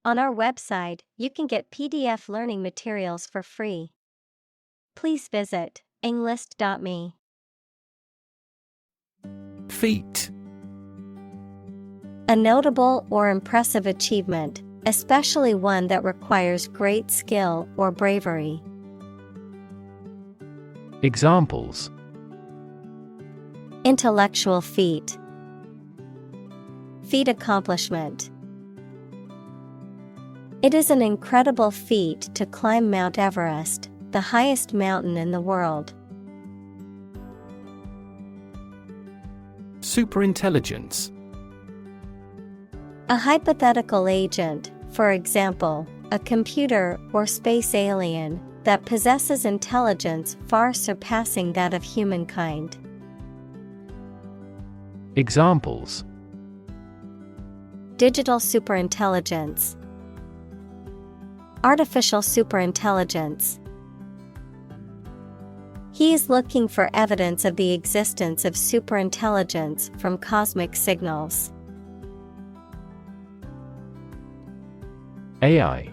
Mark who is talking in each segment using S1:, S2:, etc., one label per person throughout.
S1: On our website, you can get PDF learning materials for free. Please visit englist.me.
S2: Feat.
S1: A notable or impressive achievement, especially one that requires great skill or bravery.
S2: Examples:
S1: Intellectual feat. Feat accomplishment. It is an incredible feat to climb Mount Everest, the highest mountain in the world.
S2: Superintelligence.
S1: A hypothetical agent, for example, a computer or space alien, that possesses intelligence far surpassing that of humankind.
S2: Examples:
S1: Digital superintelligence. Artificial superintelligence. He is looking for evidence of the existence of superintelligence from cosmic signals.
S2: AI.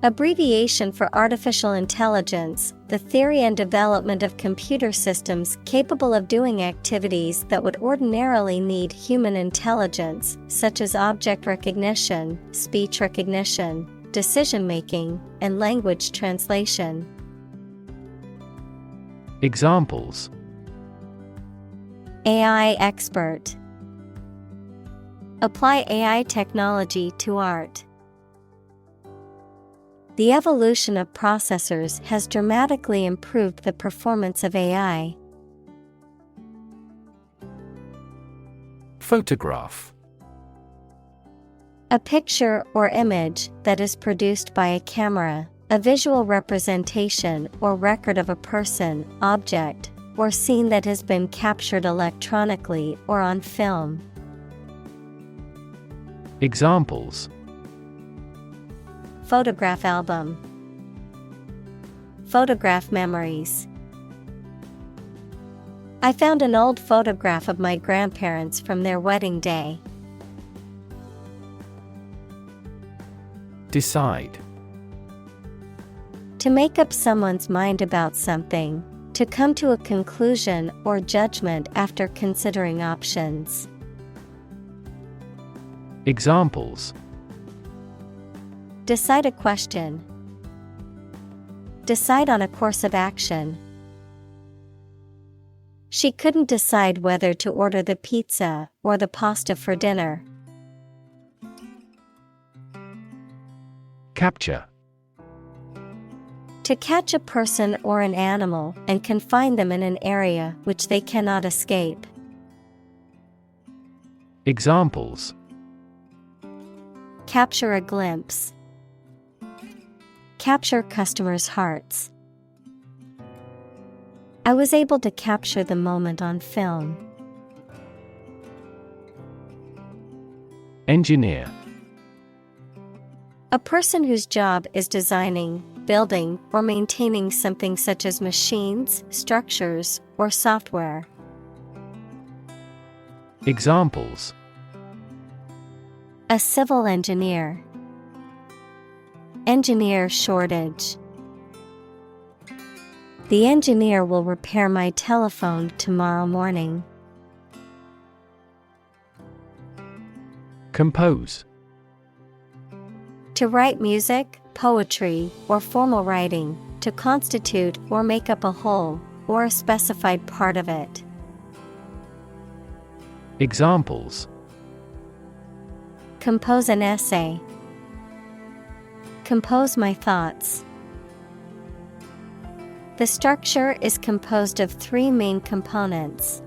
S1: Abbreviation for artificial intelligence, the theory and development of computer systems capable of doing activities that would ordinarily need human intelligence, such as object recognition, speech recognition, decision-making, and language translation.
S2: Examples:
S1: AI expert. Apply AI technology to art. The evolution of processors has dramatically improved the performance of AI.
S2: Photograph.
S1: A picture or image that is produced by a camera, a visual representation or record of a person, object, or scene that has been captured electronically or on film.
S2: Examples:
S1: Photograph album. Photograph memories. I found an old photograph of my grandparents from their wedding day.
S2: Decide.
S1: To make up someone's mind about something, to come to a conclusion or judgment after considering options.
S2: Examples:
S1: Decide a question. Decide on a course of action. She couldn't decide whether to order the pizza or the pasta for dinner.
S2: Capture.
S1: To catch a person or an animal and confine them in an area which they cannot escape.
S2: Examples:
S1: Capture a glimpse. Capture customers' hearts. I was able to capture the moment on film.
S2: Engineer.
S1: A person whose job is designing, building, or maintaining something such as machines, structures, or software.
S2: Examples:
S1: A civil engineer. Engineer shortage. The engineer will repair my telephone tomorrow morning.
S2: Compose.
S1: To write music, poetry, or formal writing, to constitute or make up a whole, or a specified part of it.
S2: Examples:
S1: Compose an essay. Compose my thoughts. The structure is composed of 3 main components.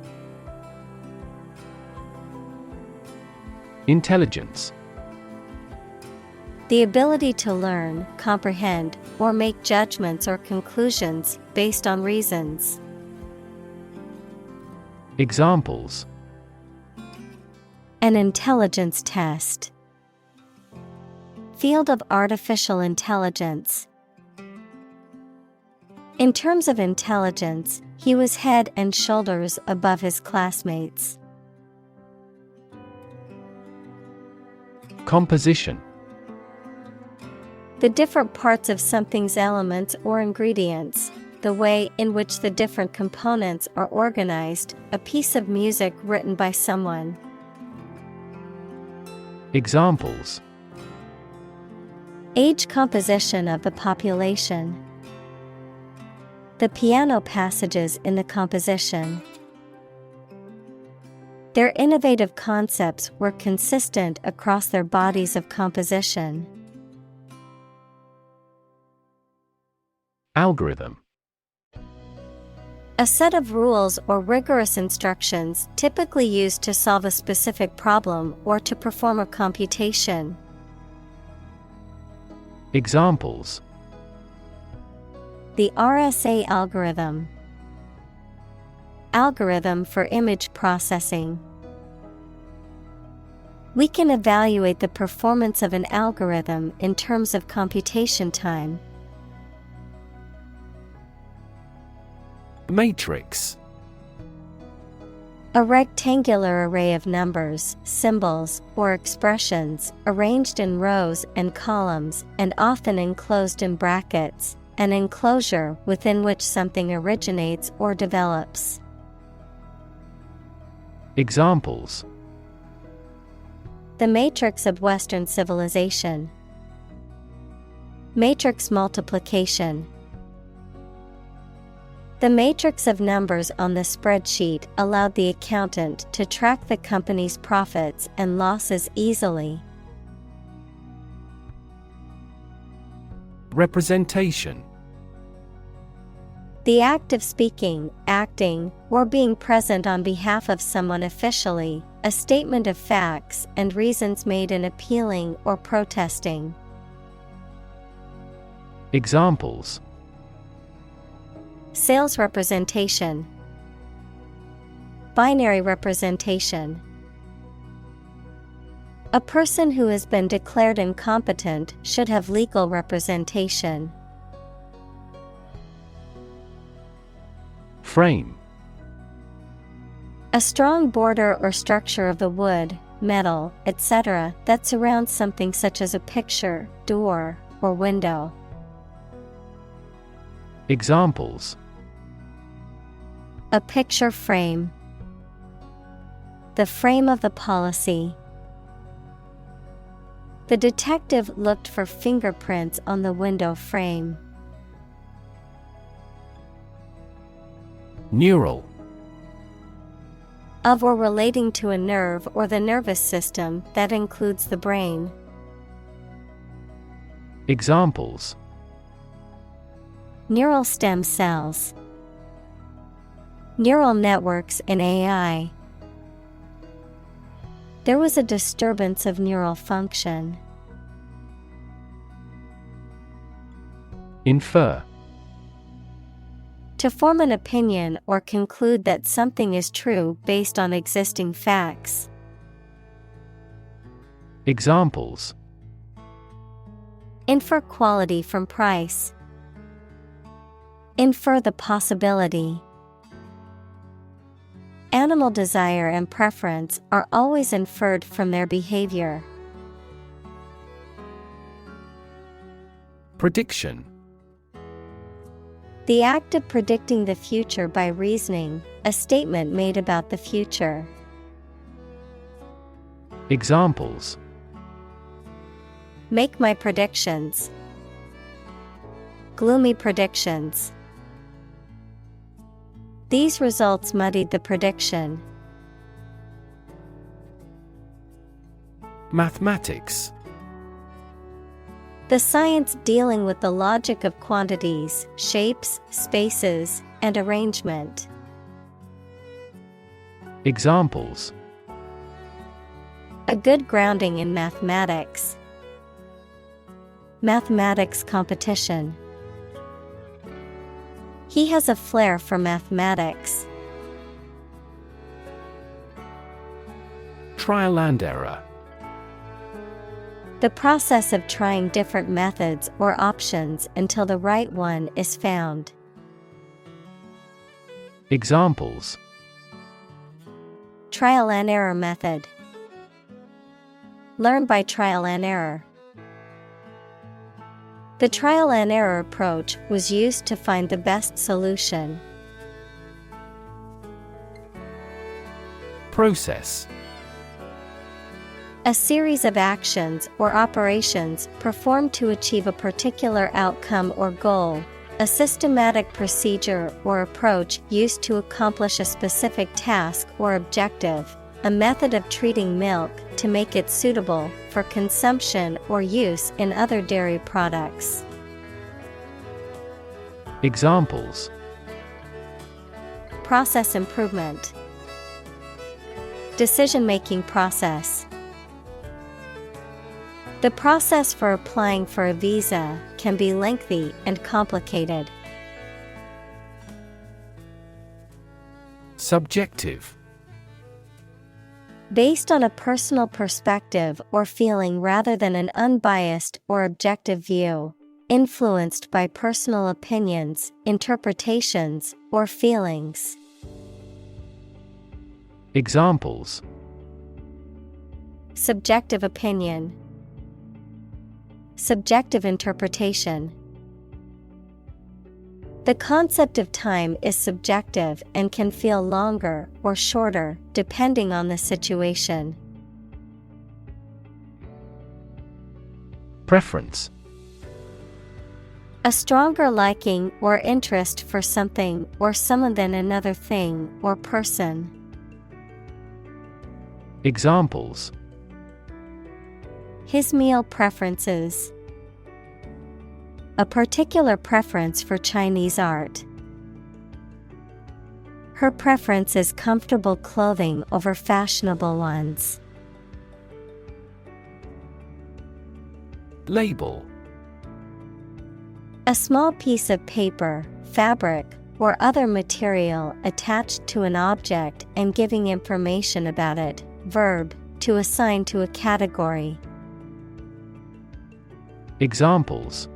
S2: Intelligence.
S1: The ability to learn, comprehend, or make judgments or conclusions based on reasons.
S2: Examples:
S1: An intelligence test. Field of artificial intelligence. In terms of intelligence, he was head and shoulders above his classmates.
S2: Composition.
S1: The different parts of something's elements or ingredients, the way in which the different components are organized, a piece of music written by someone.
S2: Examples:
S1: Age composition of the population. The piano passages in the composition. Their innovative concepts were consistent across their bodies of composition.
S2: Algorithm.
S1: A set of rules or rigorous instructions typically used to solve a specific problem or to perform a computation.
S2: Examples:
S1: The RSA algorithm. Algorithm for image processing. We can evaluate the performance of an algorithm in terms of computation time.
S2: Matrix.
S1: A rectangular array of numbers, symbols, or expressions, arranged in rows and columns and often enclosed in brackets, an enclosure within which something originates or develops.
S2: Examples:
S1: The matrix of Western civilization. Matrix multiplication. The matrix of numbers on the spreadsheet allowed the accountant to track the company's profits and losses easily.
S2: Representation.
S1: The act of speaking, acting, or being present on behalf of someone officially, a statement of facts and reasons made in appealing or protesting.
S2: Examples:
S1: Sales representation. Binary representation. A person who has been declared incompetent should have legal representation.
S2: Frame.
S1: A strong border or structure of the wood, metal, etc. that surrounds something such as a picture, door, or window.
S2: Examples:
S1: A picture frame. The frame of the policy. The detective looked for fingerprints on the window frame.
S2: Neural.
S1: Of or relating to a nerve or the nervous system that includes the brain.
S2: Examples:
S1: Neural stem cells. Neural networks in AI. There was a disturbance of neural function.
S2: Infer.
S1: To form an opinion or conclude that something is true based on existing facts.
S2: Examples:
S1: Infer quality from price. Infer the possibility. Animal desire and preference are always inferred from their behavior.
S2: Prediction.
S1: The act of predicting the future by reasoning, a statement made about the future.
S2: Examples:
S1: Make my predictions. Gloomy predictions. These results muddied the prediction.
S2: Mathematics.
S1: The science dealing with the logic of quantities, shapes, spaces, and arrangement.
S2: Examples:
S1: A good grounding in mathematics. Mathematics competition. He has a flair for mathematics.
S2: Trial and error.
S1: The process of trying different methods or options until the right one is found.
S2: Examples:
S1: Trial and error method. Learn by trial and error. The trial and error approach was used to find the best solution.
S2: Process.
S1: A series of actions or operations performed to achieve a particular outcome or goal. A systematic procedure or approach used to accomplish a specific task or objective. A method of treating milk to make it suitable for consumption or use in other dairy products.
S2: Examples:
S1: Process improvement. Decision-making process. The process for applying for a visa can be lengthy and complicated.
S2: Subjective.
S1: Based on a personal perspective or feeling rather than an unbiased or objective view. Influenced by personal opinions, interpretations, or feelings.
S2: Examples:
S1: Subjective opinion. Subjective interpretation. The concept of time is subjective and can feel longer or shorter, depending on the situation.
S2: Preference.
S1: A stronger liking or interest for something or someone than another thing or person.
S2: Examples:
S1: His meal preferences. A particular preference for Chinese art. Her preference is comfortable clothing over fashionable ones.
S2: Label.
S1: A small piece of paper, fabric, or other material attached to an object and giving information about it. Verb, to assign to a category.
S2: Examples: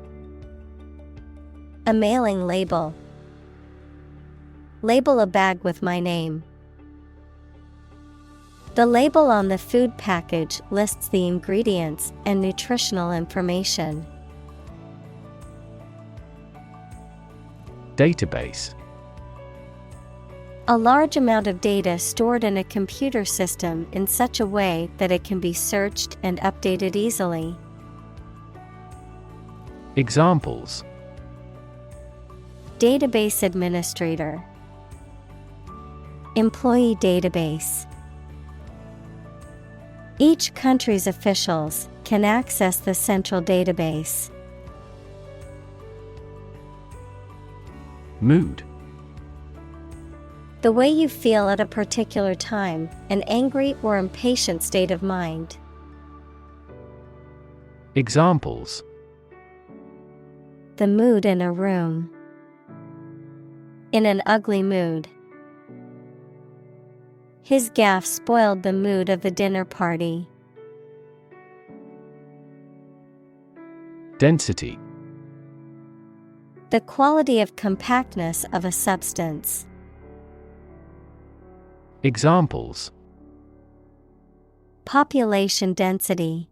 S1: A mailing label. Label a bag with my name. The label on the food package lists the ingredients and nutritional information.
S2: Database.
S1: A large amount of data stored in a computer system in such a way that it can be searched and updated easily.
S2: Examples:
S1: Database administrator. Employee database. Each country's officials can access the central database.
S2: Mood.
S1: The way you feel at a particular time, an angry or impatient state of mind.
S2: Examples:
S1: The mood in a room. In an ugly mood. His gaffe spoiled the mood of the dinner party.
S2: Density.
S1: The quality of compactness of a substance.
S2: Examples:
S1: Population density.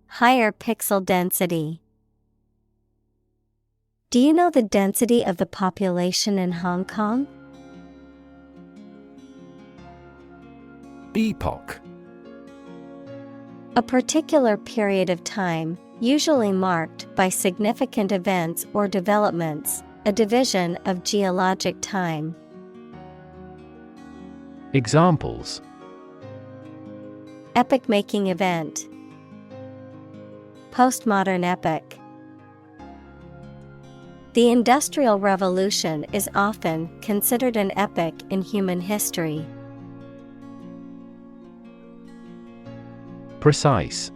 S1: Higher pixel density. Do you know the density of the population in Hong Kong?
S2: Epoch.
S1: A particular period of time, usually marked by significant events or developments, a division of geologic time.
S2: Examples:
S1: Epoch-making event. Postmodern epoch. The Industrial Revolution is often considered an epoch in human history.
S2: Precise.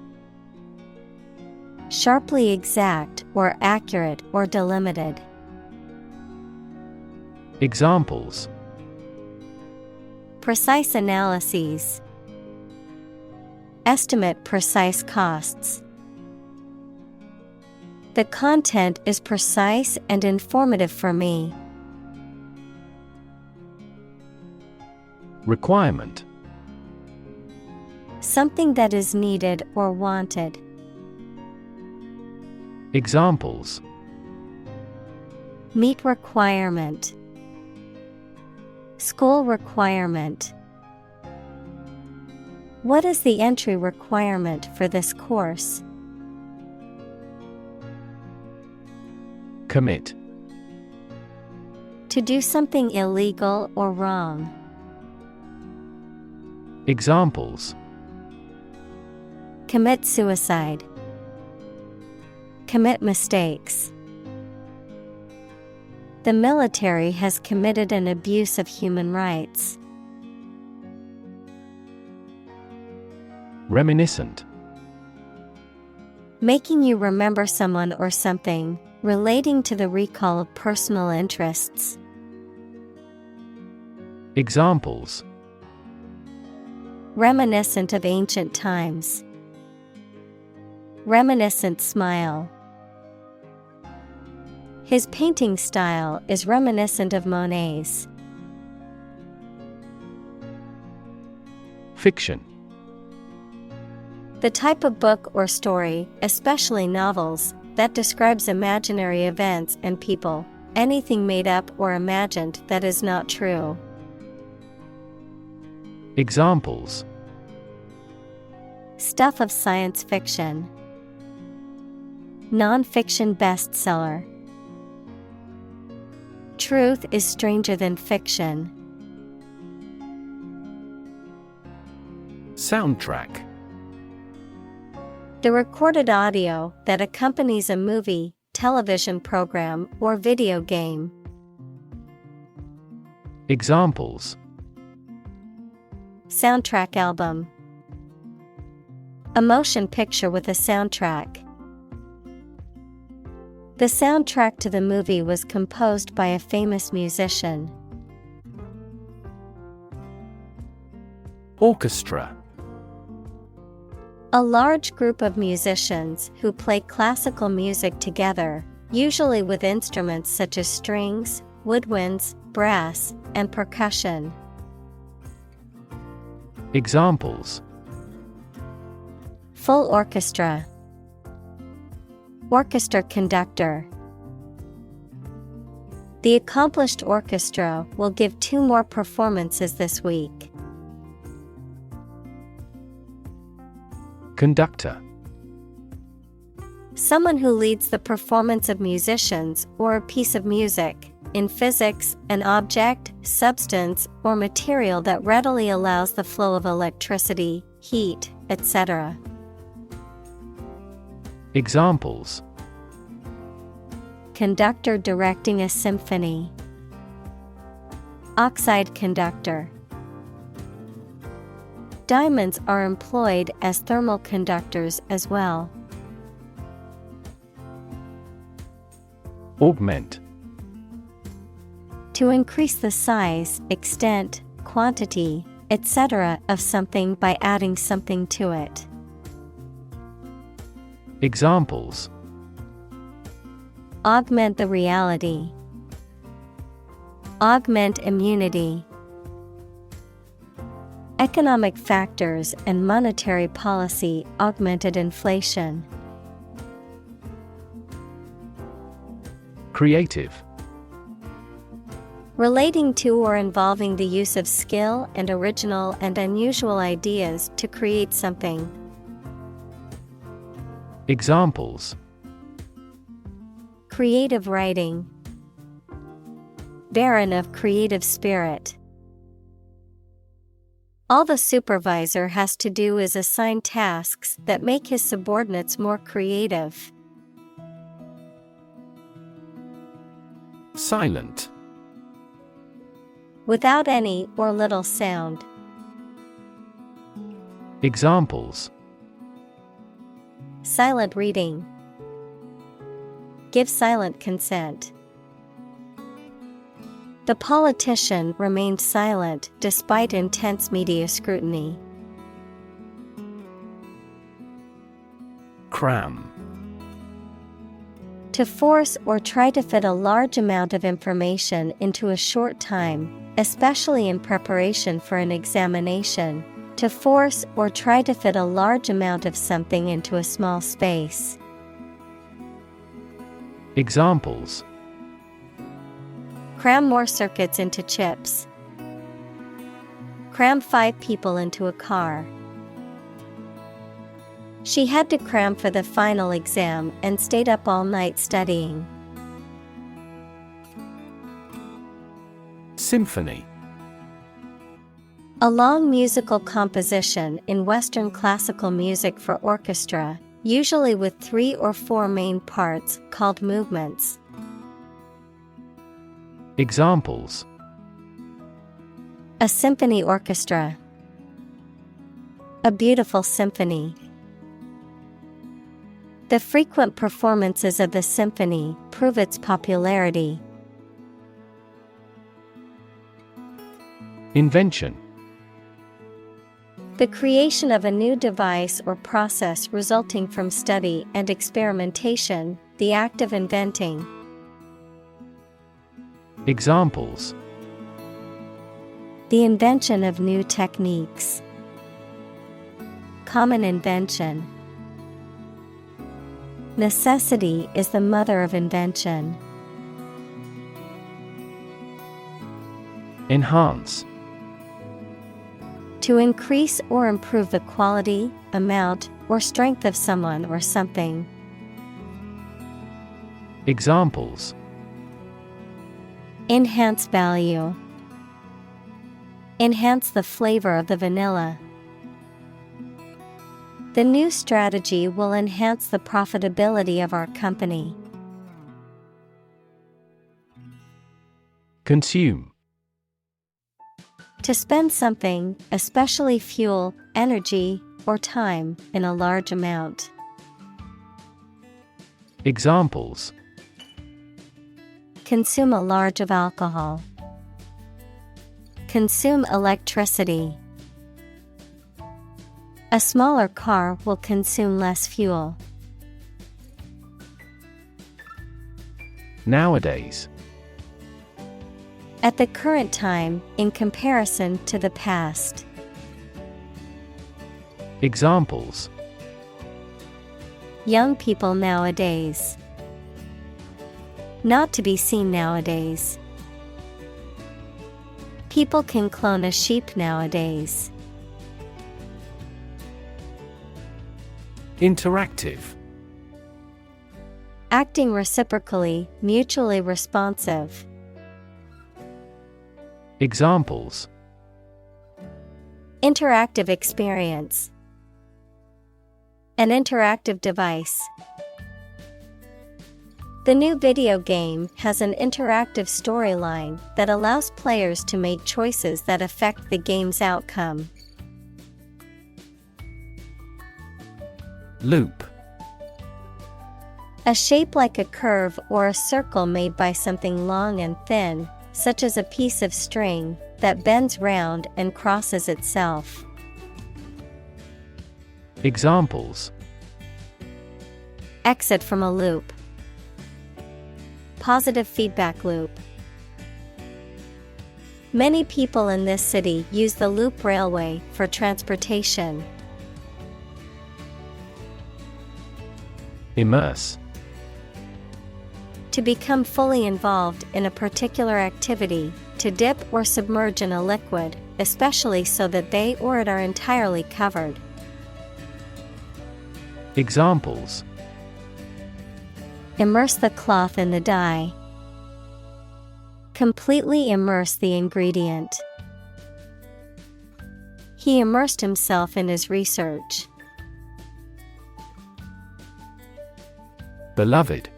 S1: Sharply exact or accurate or delimited.
S2: Examples:
S1: Precise analyses. Estimate precise costs. The content is precise and informative for me.
S2: Requirement.
S1: Something that is needed or wanted.
S2: Examples:
S1: Meet requirement. School requirement. What is the entry requirement for this course?
S2: Commit.
S1: To do something illegal or wrong.
S2: Examples:
S1: Commit suicide. Commit mistakes. The military has committed an abuse of human rights.
S2: Reminiscent.
S1: Making you remember someone or something, relating to the recall of personal interests.
S2: Examples:
S1: Reminiscent of ancient times. Reminiscent smile. His painting style is reminiscent of Monet's.
S2: Fiction.
S1: The type of book or story, especially novels, that describes imaginary events and people, anything made up or imagined that is not true.
S2: Examples:
S1: Stuff of science fiction. Non-fiction bestseller. Truth is stranger than fiction.
S2: Soundtrack.
S1: The recorded audio that accompanies a movie, television program, or video game.
S2: Examples:
S1: Soundtrack album. A motion picture with a soundtrack. The soundtrack to the movie was composed by a famous musician.
S2: Orchestra.
S1: A large group of musicians who play classical music together, usually with instruments such as strings, woodwinds, brass, and percussion.
S2: Examples:
S1: Full orchestra. Orchestra conductor. The accomplished orchestra will give 2 more performances this week.
S2: Conductor.
S1: Someone who leads the performance of musicians or a piece of music. In physics, an object, substance, or material that readily allows the flow of electricity, heat, etc.
S2: Examples:
S1: Conductor directing a symphony. Oxide conductor. Diamonds are employed as thermal conductors as well.
S2: Augment.
S1: To increase the size, extent, quantity, etc. of something by adding something to it.
S2: Examples:
S1: Augment the reality. Augment immunity. Economic factors and monetary policy augmented inflation.
S2: Creative.
S1: Relating to or involving the use of skill and original and unusual ideas to create something.
S2: Examples:
S1: Creative writing. Barren of creative spirit. All the supervisor has to do is assign tasks that make his subordinates more creative.
S2: Silent.
S1: Without any or little sound.
S2: Examples:
S1: Silent reading. Give silent consent. The politician remained silent despite intense media scrutiny.
S2: Cram.
S1: To force or try to fit a large amount of information into a short time, especially in preparation for an examination, To force or try to fit a large amount of something into a small space.
S2: Examples:
S1: Cram more circuits into chips. Cram 5 people into a car. She had to cram for the final exam and stayed up all night studying.
S2: Symphony.
S1: A long musical composition in Western classical music for orchestra, usually with 3 or 4 main parts called movements.
S2: Examples:
S1: A symphony orchestra. A beautiful symphony. The frequent performances of the symphony prove its popularity.
S2: Invention.
S1: The creation of a new device or process resulting from study and experimentation, the act of inventing.
S2: Examples:
S1: The invention of new techniques. Common invention. Necessity is the mother of invention.
S2: Enhance.
S1: To increase or improve the quality, amount, or strength of someone or something.
S2: Examples:
S1: Enhance value. Enhance the flavor of the vanilla. The new strategy will enhance the profitability of our company.
S2: Consume.
S1: To spend something, especially fuel, energy, or time, in a large amount.
S2: Examples:
S1: Consume a large of alcohol. Consume electricity. A smaller car will consume less fuel.
S2: Nowadays.
S1: At the current time, in comparison to the past.
S2: Examples:
S1: Young people nowadays. Not to be seen nowadays. People can clone a sheep nowadays.
S2: Interactive.
S1: Acting reciprocally, mutually responsive.
S2: Examples:
S1: Interactive experience. An interactive device. The new video game has an interactive storyline that allows players to make choices that affect the game's outcome.
S2: Loop.
S1: A shape like a curve or a circle made by something long and thin, such as a piece of string, that bends round and crosses itself.
S2: Examples:
S1: Exit from a loop. Positive feedback loop. Many people in this city use the loop railway for transportation.
S2: Immerse.
S1: To become fully involved in a particular activity, to dip or submerge in a liquid, especially so that they or it are entirely covered.
S2: Examples:
S1: Immerse the cloth in the dye. Completely immerse the ingredient. He immersed himself in his research.
S2: Beloved.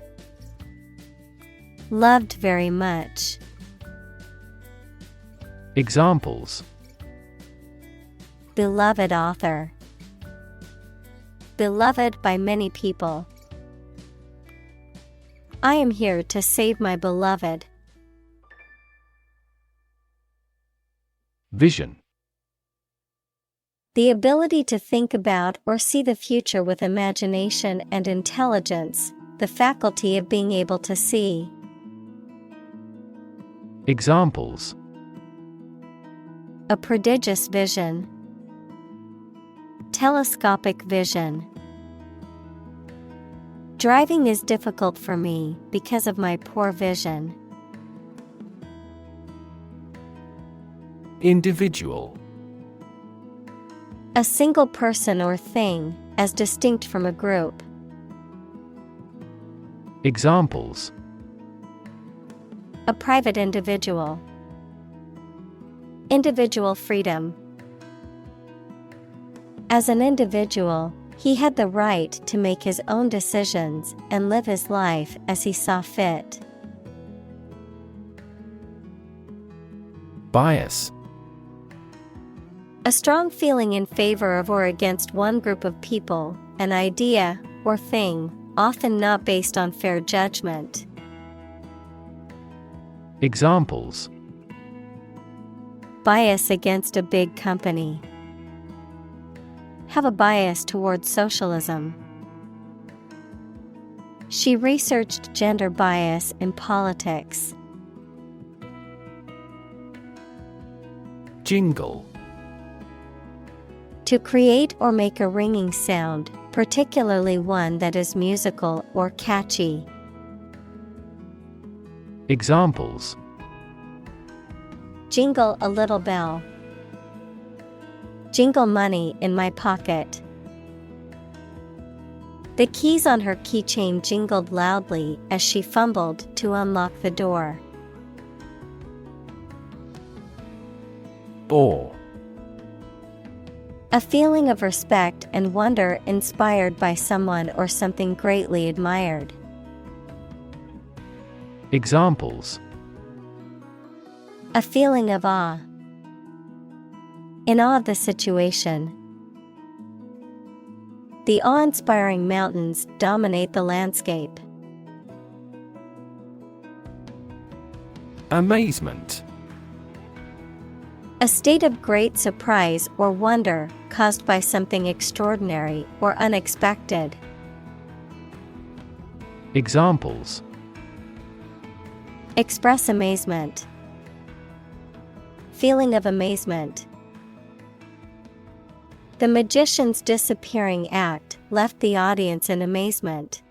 S1: Loved very much.
S2: Examples:
S1: Beloved author. Beloved by many people. I am here to save my beloved.
S2: Vision.
S1: The ability to think about or see the future with imagination and intelligence, the faculty of being able to see.
S2: Examples:
S1: A prodigious vision. Telescopic vision. Driving is difficult for me because of my poor vision.
S2: Individual.
S1: A single person or thing, as distinct from a group.
S2: Examples:
S1: A private individual. Individual freedom. As an individual, he had the right to make his own decisions and live his life as he saw fit.
S2: Bias.
S1: A strong feeling in favor of or against one group of people, an idea, or thing, often not based on fair judgment.
S2: Examples:
S1: Bias against a big company. Have a bias towards socialism. She researched gender bias in politics.
S2: Jingle.
S1: To create or make a ringing sound, particularly one that is musical or catchy.
S2: Examples:
S1: Jingle a little bell. Jingle money in my pocket. The keys on her keychain jingled loudly as she fumbled to unlock the door.
S2: Awe.
S1: A feeling of respect and wonder inspired by someone or something greatly admired.
S2: Examples:
S1: A feeling of awe. In awe of the situation. The awe-inspiring mountains dominate the landscape.
S2: Amazement.
S1: A state of great surprise or wonder caused by something extraordinary or unexpected.
S2: Examples:
S1: Express amazement. Feeling of amazement. The magician's disappearing act left the audience in amazement.